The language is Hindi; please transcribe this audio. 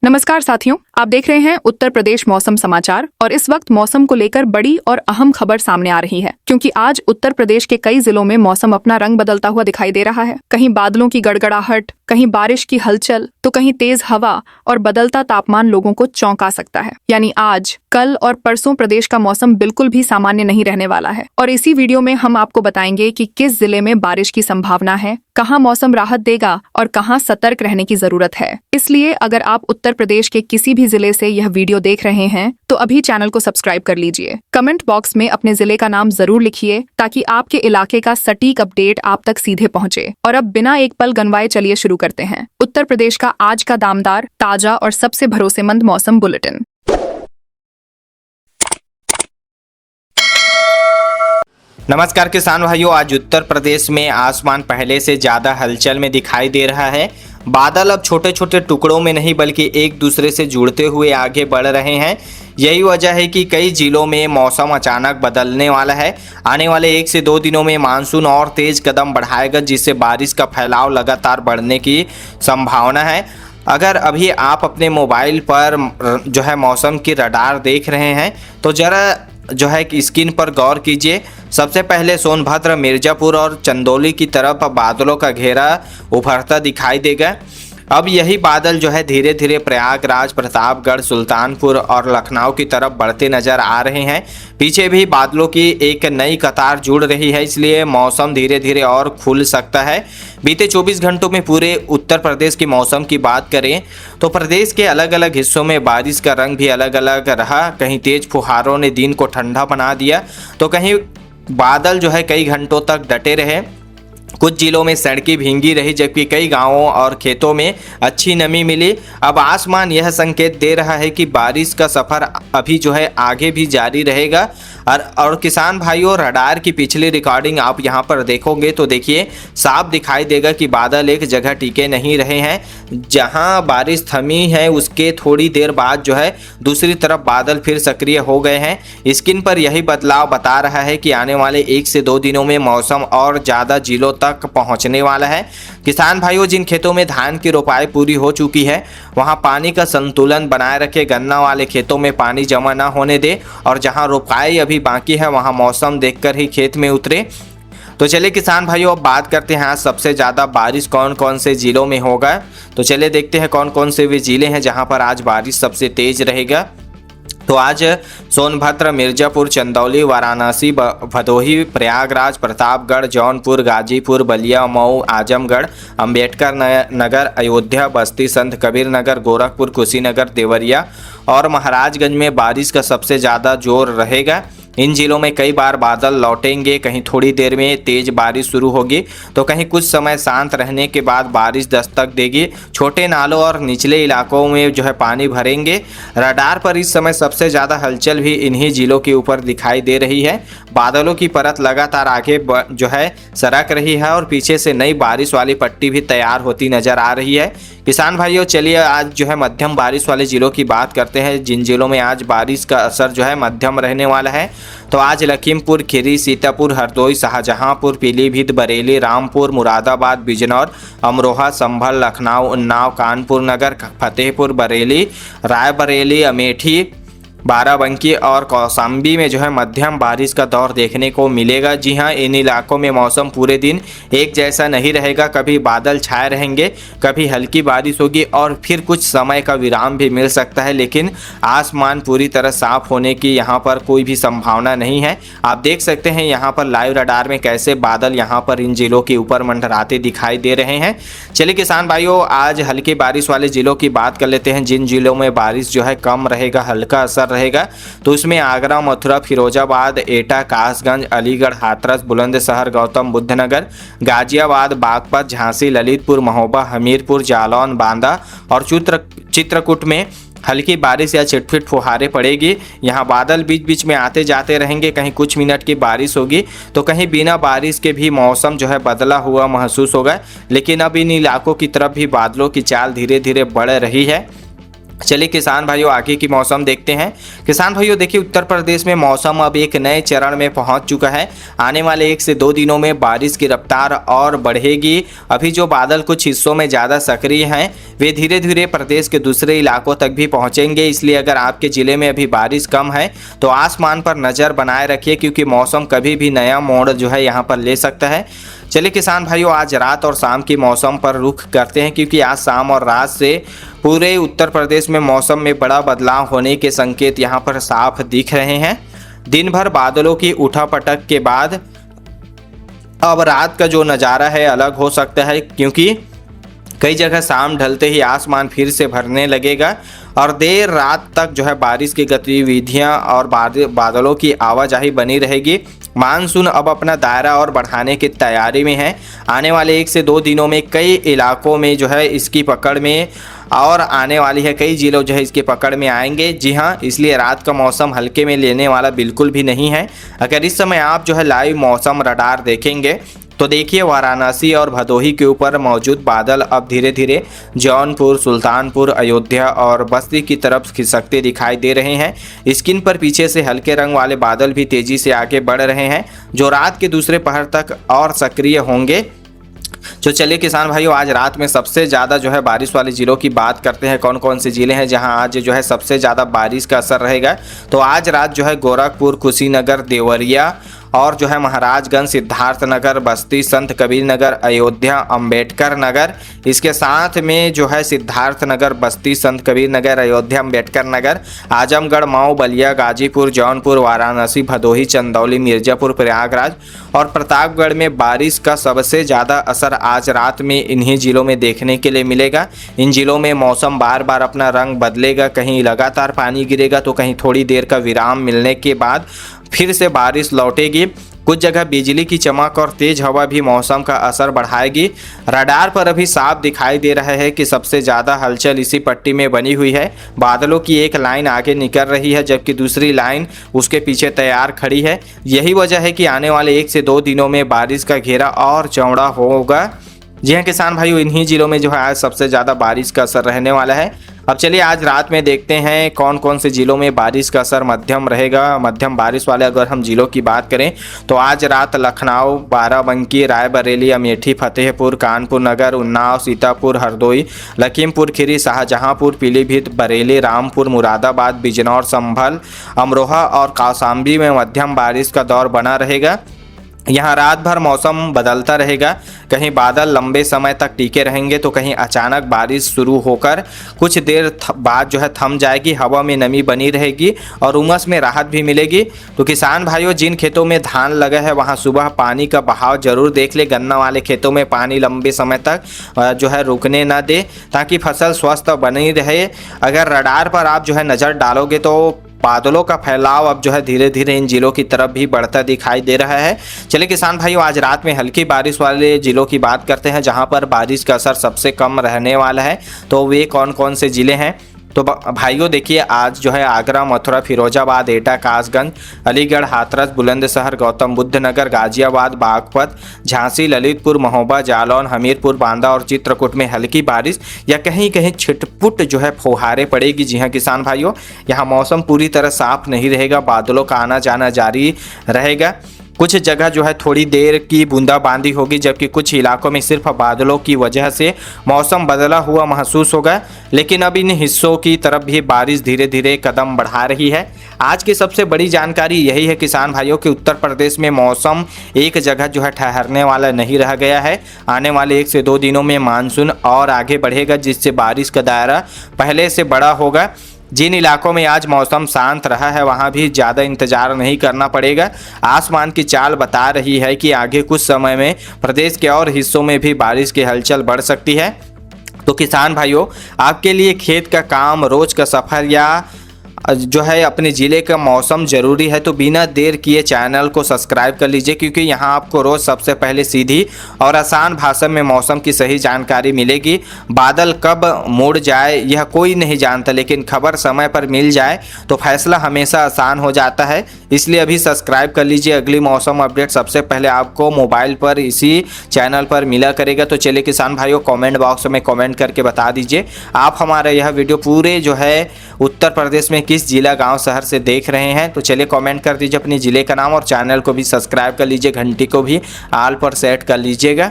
नमस्कार साथियों, आप देख रहे हैं उत्तर प्रदेश मौसम समाचार और इस वक्त मौसम को लेकर बड़ी और अहम खबर सामने आ रही है क्योंकि आज उत्तर प्रदेश के कई जिलों में मौसम अपना रंग बदलता हुआ दिखाई दे रहा है। कहीं बादलों की गड़गड़ाहट, कहीं बारिश की हलचल तो कहीं तेज हवा और बदलता तापमान लोगों को चौंका सकता है। यानी आज, कल और परसों प्रदेश का मौसम बिल्कुल भी सामान्य नहीं रहने वाला है और इसी वीडियो में हम आपको बताएंगे कि किस जिले में बारिश की संभावना है, कहां मौसम राहत देगा और कहां सतर्क रहने की जरूरत है। इसलिए अगर आप उत्तर प्रदेश के किसी भी जिले से यह वीडियो देख रहे हैं तो अभी चैनल को सब्सक्राइब कर लीजिए। कमेंट बॉक्स में अपने जिले का नाम जरूर लिखिए ताकि आपके इलाके का सटीक अपडेट आप तक सीधे पहुंचे। और अब बिना एक पल गनवाए चलिए शुरू करते हैं उत्तर प्रदेश का आज का दामदार, ताजा और सबसे भरोसेमंद मौसम बुलेटिन। नमस्कार किसान भाइयों, आज उत्तर प्रदेश में आसमान पहले से ज़्यादा हलचल में दिखाई दे रहा है। बादल अब छोटे छोटे टुकड़ों में नहीं बल्कि एक दूसरे से जुड़ते हुए आगे बढ़ रहे हैं। यही वजह है कि कई जिलों में मौसम अचानक बदलने वाला है। आने वाले 1 से 2 दिनों में मानसून और तेज कदम बढ़ाएगा, जिससे बारिश का फैलाव लगातार बढ़ने की संभावना है। अगर अभी आप अपने मोबाइल पर जो है मौसम की रडार देख रहे हैं तो ज़रा जो है कि स्क्रीन पर गौर कीजिए। सबसे पहले सोनभद्र, मिर्जापुर और चंदौली की तरफ बादलों का घेरा उभरता दिखाई देगा। अब यही बादल जो है धीरे धीरे प्रयागराज, प्रतापगढ़, सुल्तानपुर और लखनऊ की तरफ बढ़ते नजर आ रहे हैं। पीछे भी बादलों की एक नई कतार जुड़ रही है, इसलिए मौसम धीरे धीरे और खुल सकता है। बीते 24 घंटों में पूरे उत्तर प्रदेश की मौसम की बात करें तो प्रदेश के अलग अलग हिस्सों में बारिश का रंग भी अलग अलग रहा। कहीं तेज फुहारों ने दिन को ठंडा बना दिया तो कहीं बादल जो है कई घंटों तक डटे रहे। कुछ जिलों में सड़कें भींगी रही, जबकि कई गांवों और खेतों में अच्छी नमी मिली। अब आसमान यह संकेत दे रहा है कि बारिश का सफर अभी जो है आगे भी जारी रहेगा। और किसान भाइयों, रडार की पिछली रिकॉर्डिंग आप यहां पर देखोगे तो देखिए साफ दिखाई देगा कि बादल एक जगह टिके नहीं रहे हैं। जहां बारिश थमी है उसके थोड़ी देर बाद जो है दूसरी तरफ बादल फिर सक्रिय हो गए हैं। स्क्रीन पर यही बदलाव बता रहा है कि आने वाले 1 से 2 दिनों में मौसम और ज़्यादा जिलों तक पहुंचने वाला है। किसान भाइयों, जिन खेतों में धान की रोपाई पूरी हो चुकी है वहां पानी का संतुलन बनाए रखे। गन्ना वाले खेतों में पानी जमा ना होने दे और जहां रोपाई अभी बाकी है वहां मौसम देखकर ही खेत में उतरे। तो चलिए किसान भाइयों, अब बात करते हैं आज सबसे ज़्यादा बारिश कौन कौन से जिलों में होगा। तो चलिए देखते हैं कौन कौन से वे जिले हैं जहां पर आज बारिश सबसे तेज रहेगा। तो आज सोनभद्र, मिर्जापुर, चंदौली, वाराणसी, भदोही, प्रयागराज, प्रतापगढ़, जौनपुर, गाजीपुर, बलिया, मऊ, आजमगढ़, अंबेडकर नगर, अयोध्या, बस्ती, संत कबीर नगर, गोरखपुर, कुशीनगर, देवरिया और महाराजगंज में बारिश का सबसे ज़्यादा जोर रहेगा। इन जिलों में कई बार बादल लौटेंगे, कहीं थोड़ी देर में तेज बारिश शुरू होगी तो कहीं कुछ समय शांत रहने के बाद बारिश दस्तक देगी। छोटे नालों और निचले इलाकों में जो है पानी भरेंगे। रडार पर इस समय सबसे ज़्यादा हलचल भी इन्हीं जिलों के ऊपर दिखाई दे रही है। बादलों की परत लगातार आगे जो है सरक रही है और पीछे से नई बारिश वाली पट्टी भी तैयार होती नजर आ रही है। किसान भाइयों, चलिए आज जो है मध्यम बारिश वाले जिलों की बात करते हैं, जिन जिलों में आज बारिश का असर जो है मध्यम रहने वाला है। तो आज लखीमपुर खीरी, सीतापुर, हरदोई, शाहजहांपुर, पीलीभीत, बरेली, रामपुर, मुरादाबाद, बिजनौर, अमरोहा, संभल, लखनऊ, उन्नाव, कानपुर नगर, फतेहपुर, बरेली, रायबरेली, अमेठी, बाराबंकी और कौशाम्बी में जो है मध्यम बारिश का दौर देखने को मिलेगा। जी हां, इन इलाकों में मौसम पूरे दिन एक जैसा नहीं रहेगा। कभी बादल छाए रहेंगे, कभी हल्की बारिश होगी और फिर कुछ समय का विराम भी मिल सकता है, लेकिन आसमान पूरी तरह साफ होने की यहाँ पर कोई भी संभावना नहीं है। आप देख सकते हैं यहाँ पर लाइव रडार में कैसे बादल यहाँ पर इन जिलों के ऊपर मंडराते दिखाई दे रहे हैं। चलिए किसान भाइयों, आज हल्की बारिश वाले जिलों की बात कर लेते हैं। जिन जिलों में बारिश जो है कम रहेगा, हल्का असर रहेगा, तो उसमें आगरा, मथुरा, फिरोजाबाद, एटा, कासगंज, अलीगढ़, हाथरस, बुलंदशहर, गौतम बुद्ध नगर, गाजियाबाद, बागपत, झांसी, ललितपुर, महोबा, हमीरपुर, जालौन, बांदा और चित्रकूट में हल्की बारिश या छिटफिट फुहारें पड़ेगी। यहाँ बादल बीच बीच में आते जाते रहेंगे, कहीं कुछ मिनट की बारिश होगी तो कहीं बिना बारिश के भी मौसम जो है बदला हुआ महसूस होगा। लेकिन अब इन इलाकों की तरफ भी बादलों की चाल धीरे धीरे बढ़ रही है। चलिए किसान भाइयों आगे की मौसम देखते हैं। किसान भाइयों देखिए उत्तर प्रदेश में मौसम अब एक नए चरण में पहुंच चुका है। आने वाले 1 से 2 दिनों में बारिश की रफ्तार और बढ़ेगी। अभी जो बादल कुछ हिस्सों में ज़्यादा सक्रिय हैं वे धीरे धीरे प्रदेश के दूसरे इलाकों तक भी पहुंचेंगे। इसलिए अगर आपके ज़िले में अभी बारिश कम है तो आसमान पर नज़र बनाए रखिए, क्योंकि मौसम कभी भी नया मोड़ जो है यहाँ पर ले सकता है। चलिए किसान भाइयों आज रात और शाम की मौसम पर रुख करते हैं, क्योंकि आज शाम और रात से पूरे उत्तर प्रदेश में मौसम में बड़ा बदलाव होने के संकेत यहाँ पर साफ दिख रहे हैं। दिन भर बादलों की उठापटक के बाद अब रात का जो नज़ारा है अलग हो सकता है, क्योंकि कई जगह शाम ढलते ही आसमान फिर से भरने लगेगा और देर रात तक जो है बारिश की गतिविधियां और बादलों की आवाजाही बनी रहेगी। मानसून अब अपना दायरा और बढ़ाने की तैयारी में है। आने वाले 1 से 2 दिनों में कई इलाकों में जो है इसकी पकड़ में और आने वाली है, कई जिलों जो है इसकी पकड़ में आएंगे। जी हाँ, इसलिए रात का मौसम हल्के में लेने वाला बिल्कुल भी नहीं है। अगर इस समय आप जो है लाइव मौसम रडार देखेंगे तो देखिए वाराणसी और भदोही के ऊपर मौजूद बादल अब धीरे धीरे जौनपुर, सुल्तानपुर, अयोध्या और बस्ती की तरफ खिसकते दिखाई दे रहे हैं। स्क्रीन पर पीछे से हल्के रंग वाले बादल भी तेजी से आगे बढ़ रहे हैं, जो रात के दूसरे पहर तक और सक्रिय होंगे। तो चलिए किसान भाइयों आज रात में सबसे ज़्यादा जो है बारिश वाले ज़िलों की बात करते हैं। कौन कौन से ज़िले हैं जहां आज जो है सबसे ज़्यादा बारिश का असर रहेगा। तो आज रात जो है गोरखपुर, कुशीनगर, देवरिया और जो है महाराजगंज, सिद्धार्थनगर, बस्ती, संत कबीर नगर, अयोध्या, अंबेडकर नगर, इसके साथ में जो है सिद्धार्थनगर, बस्ती, संत कबीर नगर, अयोध्या, अंबेडकर नगर, आजमगढ़, मऊ, बलिया, गाजीपुर, जौनपुर, वाराणसी, भदोही, चंदौली, मिर्जापुर, प्रयागराज और प्रतापगढ़ में बारिश का सबसे ज़्यादा असर आज रात में इन्हीं जिलों में देखने के लिए मिलेगा। इन जिलों में मौसम बार बार अपना रंग बदलेगा, कहीं लगातार पानी गिरेगा तो कहीं थोड़ी देर का विराम मिलने के बाद फिर से बारिश लौटेगी। कुछ जगह बिजली की चमक और तेज हवा भी मौसम का असर बढ़ाएगी। रडार पर अभी साफ दिखाई दे रहा है कि सबसे ज़्यादा हलचल इसी पट्टी में बनी हुई है। बादलों की एक लाइन आगे निकल रही है जबकि दूसरी लाइन उसके पीछे तैयार खड़ी है। यही वजह है कि आने वाले 1 से 2 दिनों में बारिश का घेरा और चौड़ा होगा। जी हाँ किसान भाइयों, इन्हीं जिलों में जो है आज सबसे ज़्यादा बारिश का असर रहने वाला है। अब चलिए आज रात में देखते हैं कौन कौन से जिलों में बारिश का असर मध्यम रहेगा। मध्यम बारिश वाले अगर हम जिलों की बात करें तो आज रात लखनऊ, बाराबंकी, रायबरेली, अमेठी, फतेहपुर, कानपुर नगर, उन्नाव, सीतापुर, हरदोई, लखीमपुर खीरी, शाहजहांपुर, पीलीभीत, बरेली, रामपुर, मुरादाबाद, बिजनौर, संभल, अमरोहा और कौशाम्बी में मध्यम बारिश का दौर बना रहेगा। यहाँ रात भर मौसम बदलता रहेगा, कहीं बादल लंबे समय तक टिके रहेंगे तो कहीं अचानक बारिश शुरू होकर कुछ देर बाद जो है थम जाएगी। हवा में नमी बनी रहेगी और उमस में राहत भी मिलेगी। तो किसान भाइयों जिन खेतों में धान लगा है वहाँ सुबह पानी का बहाव जरूर देख ले। गन्ना वाले खेतों में पानी लंबे समय तक जो है रुकने ना दे ताकि फसल स्वस्थ बनी रहे। अगर रडार पर आप जो है नज़र डालोगे तो बादलों का फैलाव अब जो है धीरे धीरे इन जिलों की तरफ भी बढ़ता दिखाई दे रहा है। चलिए किसान भाइयों आज रात में हल्की बारिश वाले जिलों की बात करते हैं जहां पर बारिश का असर सबसे कम रहने वाला है। तो वे कौन कौन से ज़िले हैं। तो भाइयों देखिए आज जो है आगरा, मथुरा, फिरोजाबाद, एटा, कासगंज, अलीगढ़, हाथरस, बुलंदशहर, गौतम बुद्ध नगर, गाजियाबाद, बागपत, झांसी, ललितपुर, महोबा, जालौन, हमीरपुर, बांदा और चित्रकूट में हल्की बारिश या कहीं कहीं छिटपुट जो है फुहारें पड़ेगी। जी हाँ किसान भाइयों, यहाँ मौसम पूरी तरह साफ नहीं रहेगा, बादलों का आना जाना जारी रहेगा। कुछ जगह जो है थोड़ी देर की बूंदाबांदी होगी जबकि कुछ इलाकों में सिर्फ बादलों की वजह से मौसम बदला हुआ महसूस होगा। लेकिन अब इन हिस्सों की तरफ भी बारिश धीरे धीरे कदम बढ़ा रही है। आज की सबसे बड़ी जानकारी यही है किसान भाइयों कि उत्तर प्रदेश में मौसम एक जगह जो है ठहरने वाला नहीं रह गया है। आने वाले 1 से 2 दिनों में मानसून और आगे बढ़ेगा जिससे बारिश का दायरा पहले से बड़ा होगा। जिन इलाकों में आज मौसम शांत रहा है वहां भी ज़्यादा इंतजार नहीं करना पड़ेगा। आसमान की चाल बता रही है कि आगे कुछ समय में प्रदेश के और हिस्सों में भी बारिश की हलचल बढ़ सकती है। तो किसान भाइयों आपके लिए खेत का काम, रोज का सफ़र या जो है अपने ज़िले का मौसम ज़रूरी है, तो बिना देर किए चैनल को सब्सक्राइब कर लीजिए, क्योंकि यहाँ आपको रोज़ सबसे पहले सीधी और आसान भाषा में मौसम की सही जानकारी मिलेगी। बादल कब मुड़ जाए यह कोई नहीं जानता, लेकिन खबर समय पर मिल जाए तो फैसला हमेशा आसान हो जाता है। इसलिए अभी सब्सक्राइब कर लीजिए। अगली मौसम अपडेट सबसे पहले आपको मोबाइल पर इसी चैनल पर मिला करेगा। तो चलिए किसान भाइयों, कमेंट बॉक्स में कमेंट करके बता दीजिए आप हमारा यह वीडियो पूरे जो है उत्तर प्रदेश में किस जिला, गांव, शहर से देख रहे हैं। तो चलिए कमेंट कर दीजिए अपने ज़िले का नाम और चैनल को भी सब्सक्राइब कर लीजिए, घंटी को भी ऑल पर सेट कर लीजिएगा।